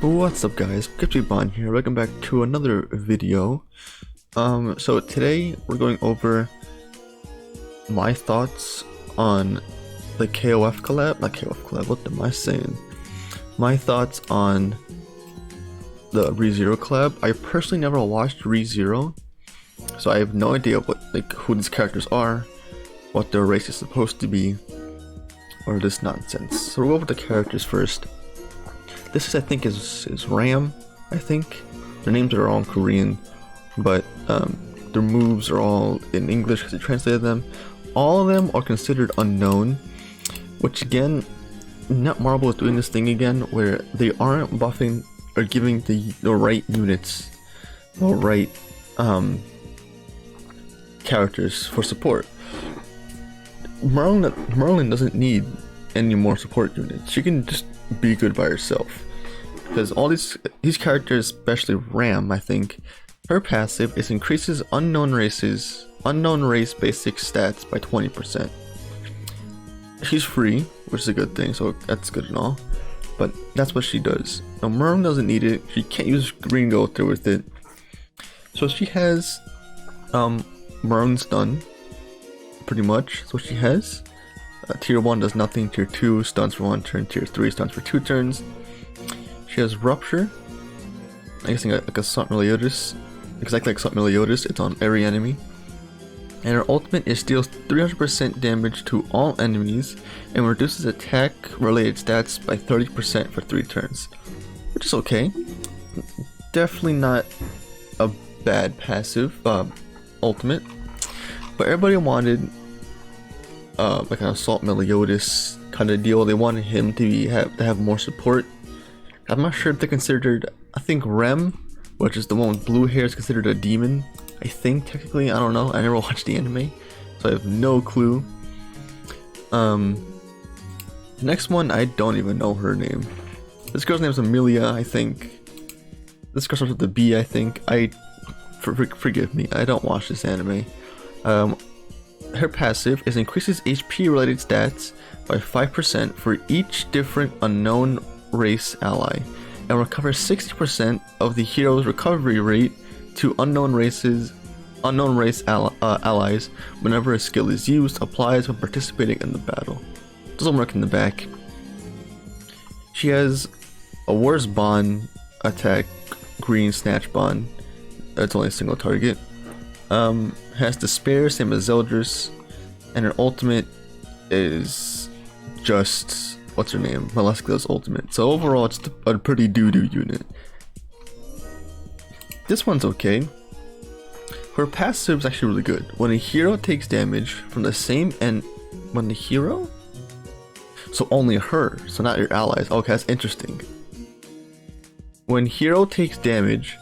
What's up guys, Bond here, welcome back to another video. So today we're going over my thoughts on the KOF collab, not KOF collab, what am I saying? My thoughts on the ReZero collab. I personally never watched ReZero, so I have no idea what who these characters are, what their race is supposed to be, or this nonsense. So we'll go over the characters first. This is, I think, is Ram. I think their names are all in Korean, but their moves are all in English because they translated them. All of them are considered unknown, which again, Net Marble is doing this thing again where they aren't buffing or giving the right units, the right characters for support. Merlin doesn't need any more support units. She can just be good by herself, because all these characters, especially Ram, I think her passive is increases unknown race basic stats by 20%. She's free, which is a good thing, so that's good and all, but that's what she does. Now Merlin doesn't need it. She can't use green go through with it, so she has Merlin stun, pretty much. That's what she has. Tier 1 does nothing, Tier 2 stuns for 1 turn, Tier 3 stuns for 2 turns. She has Rupture, I guess like a Assault Meliodas, exactly like Assault Meliodas, it's on every enemy. And her ultimate is deals 300% damage to all enemies and reduces attack related stats by 30% for 3 turns. Which is okay. Definitely not a bad passive ultimate. But everybody wanted like an Assault Meliodas kind of deal. They wanted him to have more support. I'm not sure if they considered, I think Rem, which is the one with blue hair, is considered a demon. I think technically, I don't know. I never watched the anime, so I have no clue. The next one, I don't even know her name. This girl's name is Amelia, I think. This girl starts with a B, I think. Forgive me, I don't watch this anime. Her passive is increases HP related stats by 5% for each different unknown race ally, and recovers 60% of the hero's recovery rate to unknown race allies whenever a skill is used, applies when participating in the battle. Doesn't work in the back. She has a worse bond attack, green snatch bond. That's only a single target. Has Despair, same as Zeldris, and her ultimate is just, what's her name? Maleskia's ultimate. So overall, it's a pretty doo-doo unit. This one's okay. Her passive is actually really good. When a hero takes damage from the same when the hero? So only her, so not your allies. Okay, that's interesting. When hero takes damage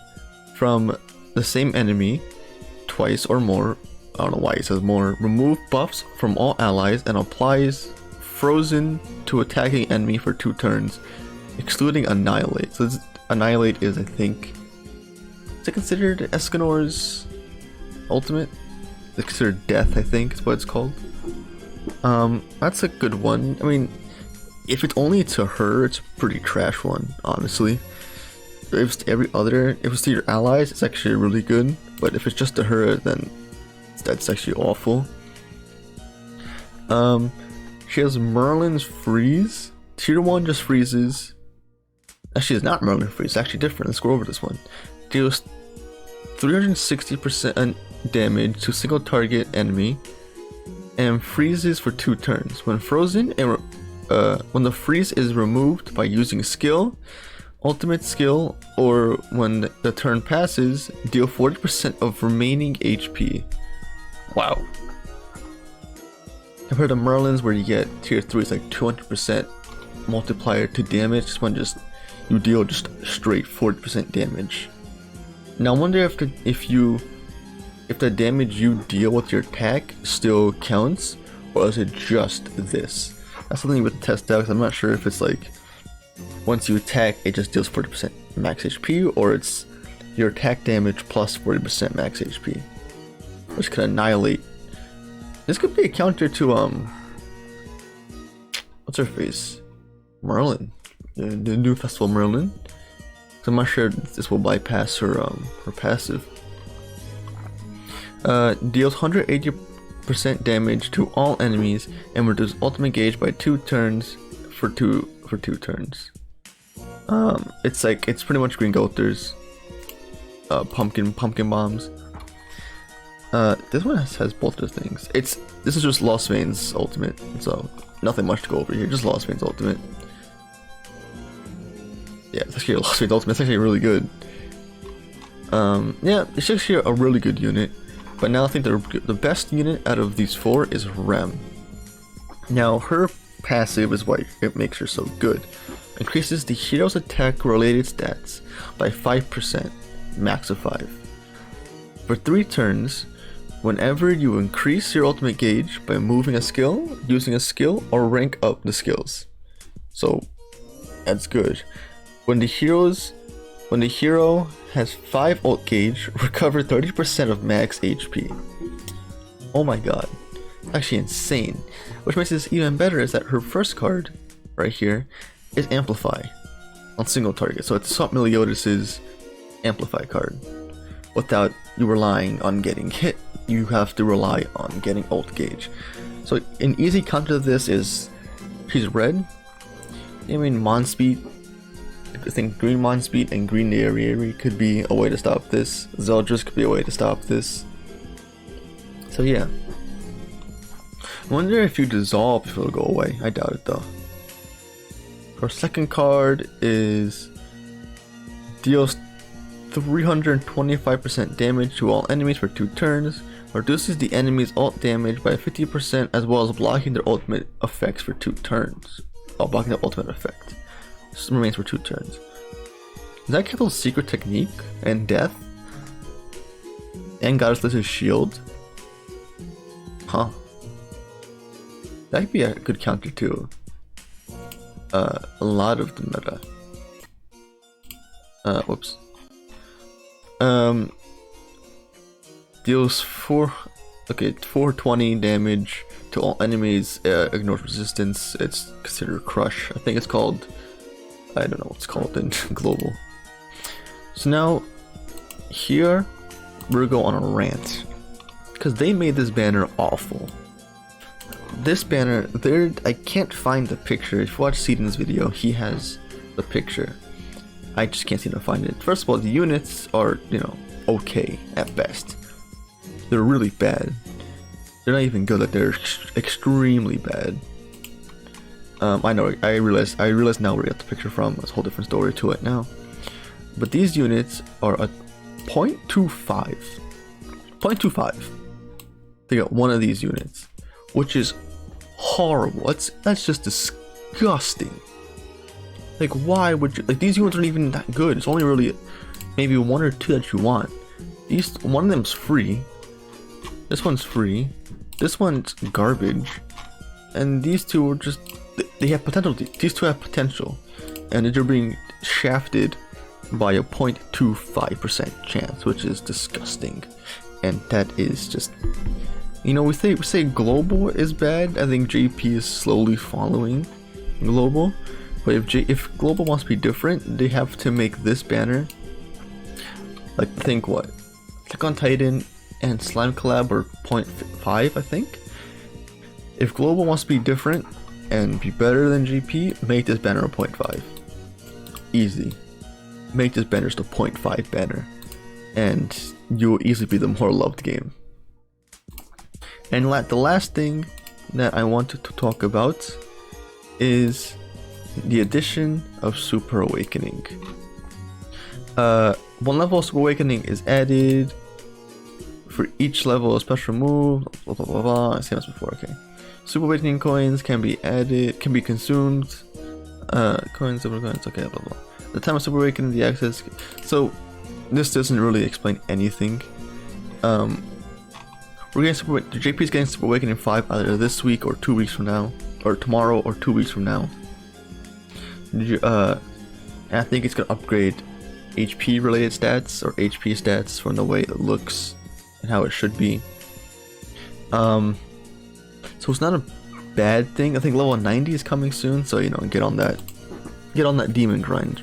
from the same enemy twice or more, I don't know why it says more, remove buffs from all allies and applies frozen to attacking enemy for 2 turns, excluding Annihilate. So this Annihilate is, I think, is it considered Escanor's ultimate? It's considered Death, I think is what it's called. That's a good one. I mean, if it's only to her, it's a pretty trash one, honestly. If it's to if it's to your allies, it's actually really good. But if it's just to her, then that's actually awful. She has Merlin's Freeze. Tier 1 just freezes. Actually, it's not Merlin Freeze, it's actually different. Let's go over this one. Deals 360% damage to single target enemy and freezes for 2 turns. When frozen and when the freeze is removed by using skill, ultimate skill, or when the turn passes, deal 40% of remaining HP. Wow. Compared to Merlin's, where you get tier 3, it's like 200% multiplier to damage. This one you deal just straight 40% damage. Now I wonder if the damage you deal with your attack still counts, or is it just this? That's something we have to test out, because I'm not sure if it's like once you attack it just deals 40% max HP, or it's your attack damage plus 40% max HP, which could annihilate. This could be a counter to what's her face? Merlin. The new Festival Merlin. So I'm not sure this will bypass her passive. Deals 180% damage to all enemies and reduces ultimate gauge by 2 turns for two turns. It's pretty much Green Goater's pumpkin bombs. This one has both of the things. This is just Lost Veins ultimate, so nothing much to go over here. Just Lost Veins ultimate. Yeah, it's actually a Lost Veins ultimate. It's actually really good. Yeah, it's actually a really good unit. But now I think the best unit out of these 4 is Rem. Now her passive is why it makes her so good. Increases the hero's attack related stats by 5%, max of 5. For 3 turns, whenever you increase your ultimate gauge by moving a skill, using a skill, or rank up the skills. So that's good. When the hero has 5 ult gauge, recover 30% of max HP. Oh my god. Actually insane. Which makes this even better is that her first card, right here, is Amplify on single target. So it's Swap Meliodas' Amplify card. Without you relying on getting hit, you have to rely on getting ult gauge. So an easy counter to this is she's red. I mean Mon Speed. I think Green Mon Speed and Green Nayari could be a way to stop this. Zeldris could be a way to stop this. So yeah. I wonder if you dissolve if it'll go away. I doubt it though. Her second card is deals 325% damage to all enemies for 2 turns, reduces the enemy's ult damage by 50% as well as blocking their ultimate effects for 2 turns. Oh, blocking the ultimate effect. This remains for 2 turns. Is that Kettle's secret technique and death? And Goddess Liz's shield? Huh. That could be a good counter to a lot of the meta. Whoops. Deals 420 damage to all enemies, ignores resistance. It's considered crush. I think it's called, I don't know what's called in global. So now here we're going on a rant because they made this banner awful. This banner, I can't find the picture. If you watch Seedon's video, he has the picture. I just can't seem to find it. First of all, the units are, okay at best. They're really bad. They're not even good, like they're extremely bad. I know, I realize now where we got the picture from. There's a whole different story to it now. But these units are a 0.25. 0.25. They got one of these units, which is horrible. That's just disgusting. Like, why would you, like, these units aren't even that good. It's only really maybe 1 or 2 that you want. One of them's free. This one's free. This one's garbage. And these 2 are just, they have potential. These 2 have potential. And they're being shafted by a 0.25% chance, which is disgusting. And that is just, we say global is bad. I think JP is slowly following global. But if global wants to be different, they have to make this banner, like, think what? Click on Titan and Slime Collab are 0.5, I think. If global wants to be different and be better than GP, make this banner a 0.5. Easy. Make this banner just a 0.5 banner. And you'll easily be the more loved game. And the last thing that I wanted to talk about is the addition of Super Awakening. 1 level of Super Awakening is added for each level of special move, blah blah blah blah. Same as before, okay. Super Awakening coins can be added, can be consumed. Super coins, okay, blah blah. The time of Super Awakening, the access. So this doesn't really explain anything. We're getting JP's getting Super Awakening 5 either this week or 2 weeks from now, or tomorrow or 2 weeks from now. I think it's gonna upgrade HP related stats or HP stats from the way it looks and how it should be. So it's not a bad thing. I think level 90 is coming soon, so get on that demon grind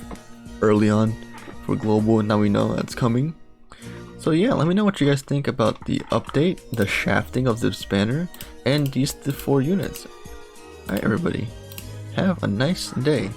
early on for global, and now we know that's coming. So yeah, let me know what you guys think about the update, the shafting of this banner, and the 4 units. Alright everybody, have a nice day.